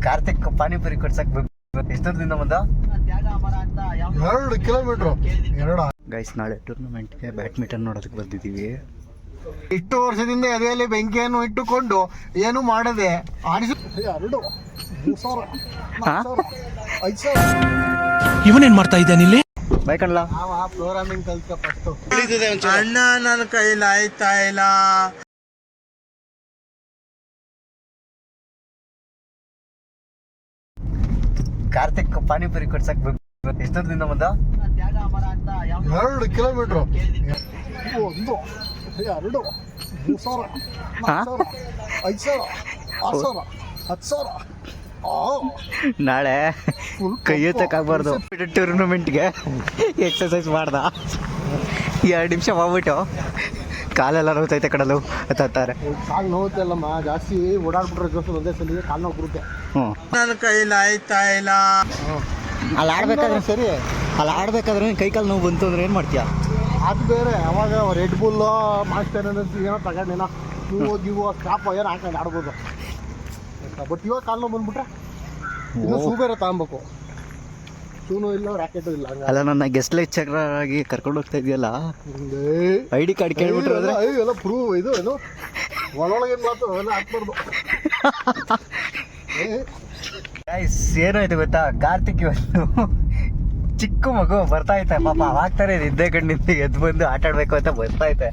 ಕಾರ್ತಿಕ್ ಪಾನಿಪುರಿ ಕೊಡ್ಸಕ್ ಎಷ್ಟು ದೂರದಿಂದ ಬಂದ? 2 ಕಿಲೋಮೀಟರ್. ಗೈಸ್ ನಾಳೆ ಟೂರ್ನಮೆಂಟ್ಗೆ ಬ್ಯಾಡ್ಮಿಂಟನ್ ನೋಡೋದಕ್ಕೆ ಬಂದಿದ್ದೀವಿ. ಇಷ್ಟು ವರ್ಷದಿಂದ ಎದೆಯಲ್ಲಿ ಬೆಂಕಿಯನ್ನು ಇಟ್ಟುಕೊಂಡು ಏನು ಮಾಡದೆ ಇವನೇನ್ ಮಾಡ್ತಾ ಇದ್ದಾನೆ ಇಲ್ಲಿ? ಬೈಕಣ್ಣ ಪ್ರೋಗ್ರಾಮಿಂಗ್ ಕಲ್ತ ಫಸ್ಟ್ ಅಣ್ಣ ನನ್ನ ಕೈಲಿ ಆಯ್ತಾ ಇಲ್ಲ. ಕಾರ್ತಿಕ್ ಪಾನಿಪುರಿ ಕೊಡ್ಸಕ್ ಎಷ್ಟು ದೂರದಿಂದ ಬಂದ? 2 ಕಿಲೋಮೀಟರ್. 1 2 3 4 5 6 7 10 ನಾಳೆ ಕೈ ಎತ್ತಕ್ಕಾಗಬಾರ್ದು. ಟೂರ್ನಮೆಂಟ್ಗೆ ಎಕ್ಸಸೈಸ್ ಮಾಡ್ದ 2 ನಿಮಿಷ ಮಾಡ್ಬಿಟ್ಟು ಕಾಲೆಲ್ಲ ನೋವ್ತೈತೆ ಕಡಲು ಹತ್ತಾರೆ. ಕಾಲು ನೋವುತ್ತಲ್ಲಮ್ಮ, ಜಾಸ್ತಿ ಓಡಾಡ್ಬಿಟ್ರೆ ಜೋಸು ಒಂದೇ ಸಲ ಕಾಲು ನೋವು ಬರುತ್ತೆ. ನನ್ನ ಕೈಲಿ ಆಯ್ತಾ ಇಲ್ಲ. ಅಲ್ಲಿ ಆಡ್ಬೇಕಾದ್ರೆ ಸರಿ, ಅಲ್ಲಿ ಆಡ್ಬೇಕಾದ್ರೆ ಕೈ ಕಾಲು ನೋವು ಬಂತು ಅಂದ್ರೆ ಏನು ಮಾಡ್ತೀಯಾ? ಅದು ಬೇರೆ. ಅವಾಗ ರೆಡ್ ಬುಲ್ಲು ಮಾಸ್ಟರ್ ಏನೋ ತಗೊಂಡೇನೋ ನೀವು ಸ್ಟಾಪ್ ಏನೋ ಹಾಕೊಂಡು ಆಡ್ಬೋದು. ಬಟ್ ಇವಾಗ ಕಾಲು ನೋವು ಬಂದ್ಬಿಟ್ರೆ ಇನ್ನು ಶೂ ಬೇರೆ ತಗೊಬೇಕು. ಶೂನು ಇಲ್ಲ, ರ್ಯಾಕೆಟು ಇಲ್ಲ. ಅಲ್ಲ, ನನ್ನ ಗೆಸ್ಟ್ ಲೆಕ್ಚರರ್ ಆಗಿ ಕರ್ಕೊಂಡು ಹೋಗ್ತಾ ಇದೆಯಲ್ಲ, ID ಕಾರ್ಡ್ ಕೇಳ್ಬಿಟ್ರೆ ಎಲ್ಲ ಪ್ರೂವ್ ಇದು ಏನು ಒಳೊಳಗೆ ಮಾತು ಎಲ್ಲ ಹಾಕ್ಬಾರ್ದು. ಏನಾಯ್ತು ಗೊತ್ತಾ, ಕಾರ್ತಿಕ್ ಇವತ್ತು ಚಿಕ್ಕ ಮಗು ಬರ್ತಾ ಐತೆ ಪಾಪ, ಅವಾಗ್ತಾರೆ ನಿದ್ದೆ ಕಣ್ಣಿಂದ ಎದ್ದು ಬಂದು ಆಟ ಆಡ್ಬೇಕು ಅಂತ ಬರ್ತಾ ಐತೆ.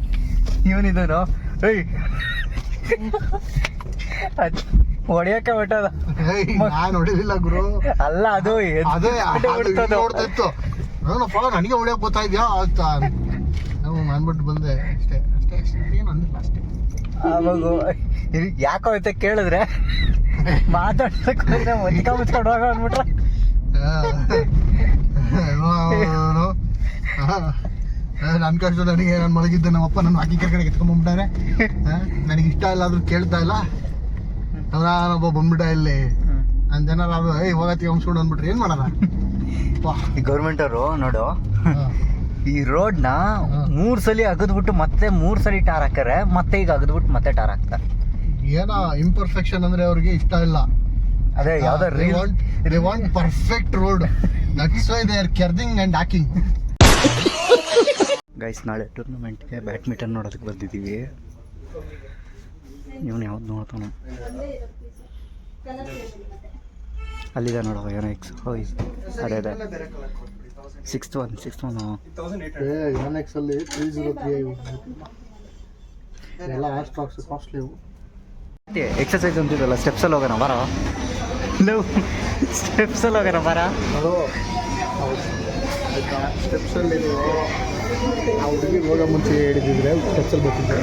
ಇವನಿದನು ಹೊಡಿಯಕ್ಕೆ ಬಿಟ್ಟದ. ನಾನು ಹೊಡಿಲಿಲ್ಲ ಗುರು. ಅಲ್ಲ, ಅದು ನೋಡ್ತಾ ಇತ್ತು. ಏನಪ್ಪ ನನಗೆ ಹೊಡಿಯಕ್ಕೆ ಗೊತ್ತಾ ಇದೆಯಾ ಅಂತ ನಾವು ಅಂದ್ಬಿಟ್ಟು ಬಂದೆ. ಅಷ್ಟೇ ಅಷ್ಟೇ ಅಷ್ಟೇ, ಏನು ಅಂದಿಲ್ಲ ಅಷ್ಟೇ. ಆ ಮಗು ಯಾಕೋ ಅಂತ ಕೇಳಿದ್ರೆ ಮಾತಾಡ್ಸಕ್ ಮುಚ್ಕೊಂಡು ಹೋಗ ಅಂದ್ಬಿಟ್ರೆ ನನ್ನ ಕಷ್ಟ ನನಗೆ ನಾನು ಮಲಗಿದ್ದೆ. ನಮ್ಮಪ್ಪ ನನ್ನ ಹಾಕಿ ಕಡೆ ಎತ್ಕೊಂಡ್ಬಂದ್ಬಿಟ್ಟಾರೆ. ನನಗೆ ಇಷ್ಟ ಇಲ್ಲ ಆದ್ರೂ ಕೇಳ್ತಾ ಇಲ್ಲ. ನಾನೊಬ್ಬ ಬಂದ್ಬಿಟ್ಟ ಇಲ್ಲಿ ನನ್ನ ಜನರು ಅದು ಹೋಗತ್ತಿ ಹಂಸ್ಕೊಂಡು ಅಂದ್ಬಿಟ್ರೆ ಏನು ಮಾಡೋಣ. ಈ ಗೌರ್ಮೆಂಟ್ ಅವರು ನೋಡು, ಈ ರೋಡ್ನ 3 ಸಲ ಅಗದ್ಬಿಟ್ಟು ಮತ್ತೆ 3 ಸಲ ಟಾರ್ ಹಾಕ್ತಾರೆ, ಮತ್ತೆ ಈಗ ಅಗದ್ಬಿಟ್ಟು ಮತ್ತೆ ಟಾರ್ ಹಾಕ್ತಾರೆ. ಏನೋ ಇಂಪರ್ಫೆಕ್ಷನ್ ಅಂದ್ರೆ ಅವ್ರಿಗೆ ಇಷ್ಟ ಇಲ್ಲ. ಅದೇ ಯಾವ್ದೋ they want perfect road. That's why they are curving and hacking. Guys ನಾಳೆ ಟೂರ್ನಮೆಂಟ್ಗೆ ಬ್ಯಾಡ್ಮಿಂಟನ್ ನೋಡೋದಕ್ಕೆ ಬಂದಿದ್ದೀವಿ. ಇವನು ಯಾವ್ದು ನೋಡ್ತಾನ ಅಲ್ಲಿದೆ ನೋಡೋ, ಏನೋ ಅದೇ ಅದೇ 6th one ಅಲ್ಲಿ 303 ಎಲ್ಲ ಸ್ಟಾಕ್ಸ್ ಕಾಸ್ಟ್ಲಿ. ಎಕ್ಸಸೈಸ್ ಅಂತಿದ್ದಲ್ಲ, ಸ್ಟೆಪ್ಸಲ್ಲಿ ಹೋಗೋಣ ಬರ. ಸ್ಟೆಪ್ಸಲ್ಲಿ ಹೋಗೋಣ ಬರ. ಸ್ಟೆಪ್ಸಲ್ಲಿ ನೀವು ಆ ಹುಡುಗಿಗೆ ಹೋಗೋ ಮುಂಚೆ ಹೇಳಿದ್ರೆ ಸ್ಟೆಪ್ಸಲ್ಲಿ ಬರ್ತಿದ್ದೆ.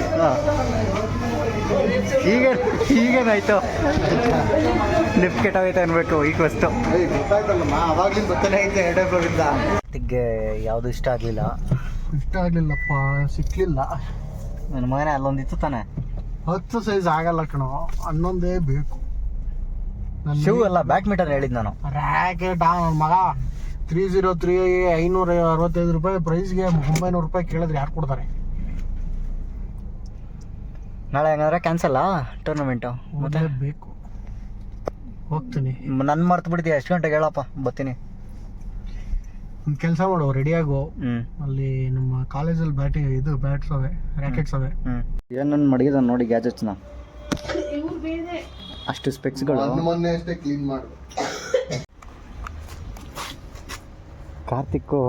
ಈಗೇನಾಯ್ತು, ಲಿಫ್ಟ್ ಕೆಟ್ಟೋಗೈತೆ ಅನ್ಬೇಕು ಈಗ ಫಸ್ಟು. ಗೊತ್ತಾಯ್ತಲ್ಲಮ್ಮ, ಅವಾಗ್ಲಿಂದ ಬರ್ತಾನೆ ಐತೆ 2 ಫ್ಲೋರಿಂದ. ತಿಗ್ಗೆ ಯಾವುದು ಇಷ್ಟ ಆಗಲಿಲ್ಲಪ್ಪ, ಸಿಕ್ಲಿಲ್ಲ. ನನ್ನ ಮಗನೇ ಅಲ್ಲೊಂದಿತ್ತು ತಾನೆ, 10 ಸೈಜ್ ಆಗಲ್ಲ ಕಣೋ, 11 ಬೇಕು. ಶೂ ಅಲ್ಲ, ಬ್ಯಾಡ್ಮಿಂಟನ್ ಹೇಳಿದ್ ನಾನು. ರ್ಯಾಕೆಟ್ ನನ್ನ ಮಗ 303 565 ರೂಪಾಯಿ ಪ್ರೈಸ್ಗೆ 900 ರೂಪಾಯಿ ಕೇಳಿದ್ರೆ ಯಾರು ಕೊಡ್ತಾರೆ? ನಾಳೆ ಹೆಂಗಂದ್ರೆ ಕ್ಯಾನ್ಸಲ್ಲಾ ಟೂರ್ನಮೆಂಟು? ಮತ್ತೆ ಬೇಕು, ಹೋಗ್ತೀನಿ. ನನ್ನ ಮರ್ತು ಬಿಡ್ತೀಯ, ಎಷ್ಟು ಗಂಟೆಗೆ ಹೇಳಪ್ಪ, ಬರ್ತೀನಿ. ಒಂದು ಕೆಲಸ ಮಾಡು, ರೆಡಿಯಾಗು. ಅಲ್ಲಿ ನಮ್ಮ ಕಾಲೇಜಲ್ಲಿ ಬ್ಯಾಟ್ಸ್ ಅವೆ, ರ್ಯಾಕೆಟ್ಸ್ ಅವೆ. ಏನು ನನ್ನ ಮಡಗಿದ ನೋಡಿ ಗ್ಯಾಜೆಟ್ಸ್ನ, ಅಷ್ಟು ಸ್ಪೆಕ್ಸ್ಗಳು. ಮೊನ್ನೆ ಅಷ್ಟೇ ಕ್ಲೀನ್ ಮಾಡು. ಕಾರ್ತಿಕ್ಕು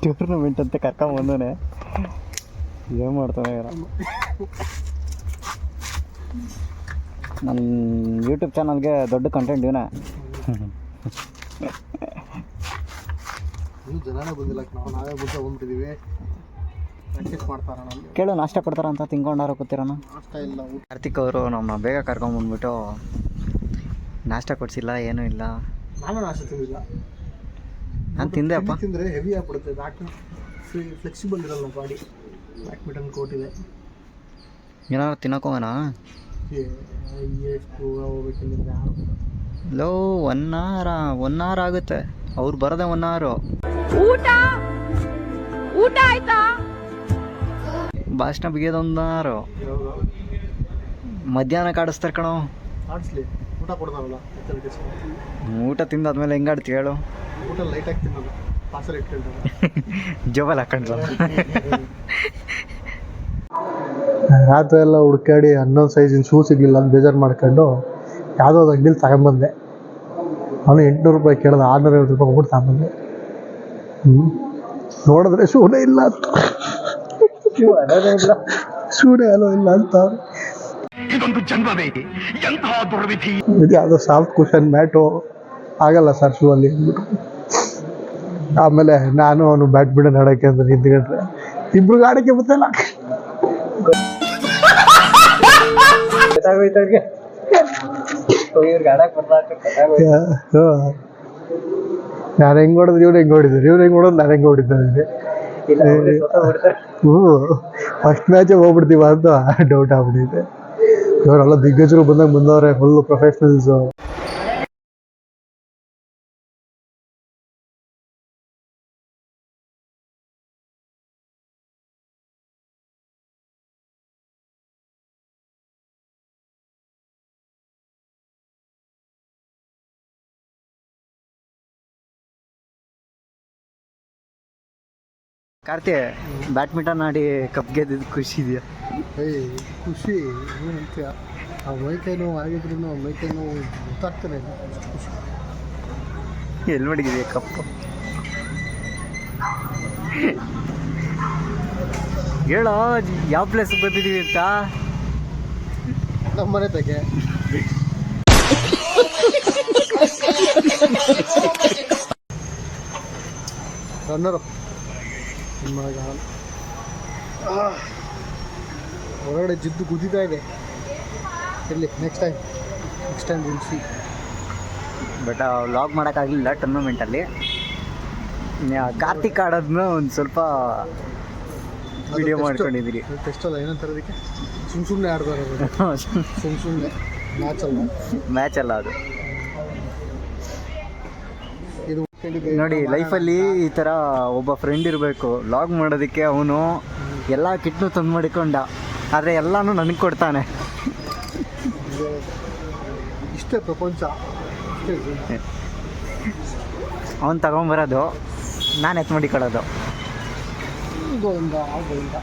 ಟೂರ್ನಮೆಂಟ್ ಅಂತ ಕರ್ಕೊಂಬಂದನೆ, ಏನು ಮಾಡ್ತಾನೆ ನನ್ನ ಯೂಟ್ಯೂಬ್ ಚಾನಲ್ಗೆ ದೊಡ್ಡ ಕಂಟೆಂಟ್ ಇವನೇ. ಜನನೇ ಬಂದಿಲ್ಲ, ನಾವೇ ಬುದ್ಧ ಬಂದ್ಬಿಟ್ಟಿದ್ದೀವಿ. ಪ್ರಾಕ್ಟೀಸ್ ಮಾಡ್ತಾರ ನಮಗೆ, ಕೇಳು ನಾಷ್ಟ ಕೊಡ್ತಾರ ಅಂತ ತಿನ್ಕೊಂಡಾರ ಕೂತಿರೋಣ. ನಾಷ್ಟ ಇಲ್ಲ. ಕಾರ್ತಿಕ್ ಅವರು ನಮ್ಮನ್ನ ಬೇಗ ಕರ್ಕೊಂಬಂದ್ಬಿಟ್ಟು ನಾಷ್ಟ ಕೊಡಿಸಿಲ್ಲ, ಏನೂ ಇಲ್ಲ. ನಾನು ನಾಷ್ಟ ತಿಂದಿಲ್ಲ. ನಾನು ತಿಂದೆ ಅಪ್ಪ. ತಿಂದರೆ ಹೆವಿ ಆಗ್ಬಿಡುತ್ತೆ, ಫ್ಲೆಕ್ಸಿಬಲ್ ಇರಲ್ಲ ಬಾಡಿ. ಬ್ಯಾಡ್ಮಿಂಟನ್ ಕೋರ್ಟ್ ಇದೆ, ಏನಾದ್ರು ತಿನ್ನೋಕೋಗೋಣ. ಎಷ್ಟು ಹೋಗ್ಬೇಕಿಲ್ಲ ಲೋ, 1 hour ಆಗುತ್ತೆ, ಅವ್ರು ಬರೋದೆ 1 hour. ಊಟ ಆಯ್ತಾ? ಭಾಷಣ ಬಿಗಿಯೋದು 1 hour. ಮಧ್ಯಾಹ್ನ ಕಾಡಿಸ್ತಾರೆ ಕಣೋ. ಆಡಿಸ್ಲಿ, ಊಟ ಊಟ ಕೊಡ್ತಾರಲ್ಲ ಊಟ ತಿಂದಾದ್ಮೇಲೆ ಹೆಂಗಾಡ್ತಿ ಹೇಳು? ಊಟ ಲೈಟಾಗಿ ತಿನ್ನೋದು, ಪಾರ್ಸಲ್ ಇಟ್ಕೊಂಡು ಜೋಬಲ್ ಹಾಕೊಂಡ್ರು. ರಾತ್ರಿ ಎಲ್ಲ ಹುಡ್ಕಾಡಿ 11 ಸೈಜಿನ ಶೂ ಸಿಗಲಿಲ್ಲ ಅಂತ ಬೇಜಾರು ಮಾಡ್ಕೊಂಡು ಯಾವುದೋ ಒಂದು ಅಂಗಡಿಲಿ ತಗೊಂಬಂದೆ. ಅವನು 800 ರೂಪಾಯಿ ಕೇಳಿದ, 650 ರೂಪಾಯಿ ಕೊಟ್ಟು ತಗೊಂಬಂದೆ. ನೋಡಿದ್ರೆ ಶೂನೇ ಇಲ್ಲ ಅಂತ, ಶೂನೇ ಅಲ್ಲೋ ಇಲ್ಲ ಅಂತ. ಇದು ಯಾವುದೋ ಸಾಫ್ಟ್ ಕುಷನ್ ಮ್ಯಾಟು, ಆಗಲ್ಲ ಸರ್ ಶೂ ಅಲ್ಲಿ ಅಂದ್ಬಿಟ್ಟು. ಆಮೇಲೆ ನಾನು ಅವನು ಬ್ಯಾಡ್ಮಿಂಟನ್ ಆಡೋಕ್ಕೆ ಅಂತ ನಿಂತ್ಕೊಂಡ್ರೆ ಇಬ್ರಿಗೆ ಆಡೋಕ್ಕೆ ಗೊತ್ತಿಲ್ಲ. ನಾನು ಹೆಂಗೆ ಹೊಡೆದ್ರೆ ಇವ್ರು ಹೆಂಗೆ ಹೊಡಿದ್ರು, ಇವ್ರು ಹೆಂಗೆ ಹೊಡೋದು ನಾನು ಹೆಂಗೆ ಹೊಡಿತಾರೆ. ಫಸ್ಟ್ ಮ್ಯಾಚೇ ಹೋಗ್ಬಿಡ್ತೀವ ಅಂತ ಡೌಟ್ ಆಗ್ಬಿಟ್ಟಿದೆ. ಇವರೆಲ್ಲ ದಿಗ್ಗಜರು ಬಂದಾಗ ಬಂದವ್ರೆ, ಫುಲ್ಲು ಪ್ರೊಫೆಷ್ನಲ್ಸು. ಕಾರ್ತಿ, ಬ್ಯಾಡ್ಮಿಂಟನ್ ಆಡಿ ಕಪ್ ಗೆದ್ದಿದ್ದು ಖುಷಿ ಇದೆಯಾ? ಖುಷಿ ಏನಂತ, ಆ ಮೈಕೈ ನೋವು ಆಗಿದ್ರು ಮೈಕೈ ನೋವು ಗೊತ್ತಾಗ್ತಾನೆ ಇಲ್ಲ, ಅಷ್ಟು ಖುಷಿ. ಎಲ್ಲಿ ಮಡಗಿದೆಯಾ ಕಪ್ಪು? ಹೇಳೋ ಯಾವ ಪ್ಲೇಸಿಗೆ ಬಂದಿದ್ದೀವಿ ಅಂತ. ನಮ್ಮ ಮನೆ ತೆಗೆ ರನ್ನರು ಹೊರಗಡೆ ಜಿದ್ದು ಕುದೀತಾ ಇದೆ. ಎಲ್ಲಿ ನೆಕ್ಸ್ಟ್ ಟೈಮ್ ಗುಡಿಸಿ. ಬಟ್ ವ್ಲಾಗ್ ಮಾಡೋಕ್ಕಾಗಲಿಲ್ಲ ಟೂರ್ನಮೆಂಟಲ್ಲಿ. ಕಾರ್ತಿಕ್ ಆಡೋದನ್ನ ಒಂದು ಸ್ವಲ್ಪ ವಿಡಿಯೋ ಮಾಡ್ಕೊಂಡಿದ್ದೀರಿ. ಟೆಸ್ಟ್ ಅಲ್ಲ, ಏನಂತಾರೆ ಅದಕ್ಕೆ, ಸುಮ್ಮನೆ ಆಡ್ತಾರೆ, ಸುಮ್ಮನೆ ಮ್ಯಾಚ್ ಅಲ್ಲ ಅದು. ಇದು ನೋಡಿ, ಲೈಫಲ್ಲಿ ಈ ಥರ ಒಬ್ಬ ಫ್ರೆಂಡ್ ಇರಬೇಕು. ವ್ಲಾಗ್ ಮಾಡೋದಕ್ಕೆ ಅವನು ಎಲ್ಲ ಕಿಟ್ನು ತಂದು ಮಾಡಿಕೊಂಡ, ಆದರೆ ಎಲ್ಲನೂ ನನಗೆ ಕೊಡ್ತಾನೆ. ಇಷ್ಟೇ ಪ್ರಪಂಚ. ಅವನು ತಗೊಂಬರೋದು, ನಾನು ಎತ್ತು ಮಾಡಿಕೊಳ್ಳೋದು. ಗೋವಿಂದ ಗೋವಿಂದ.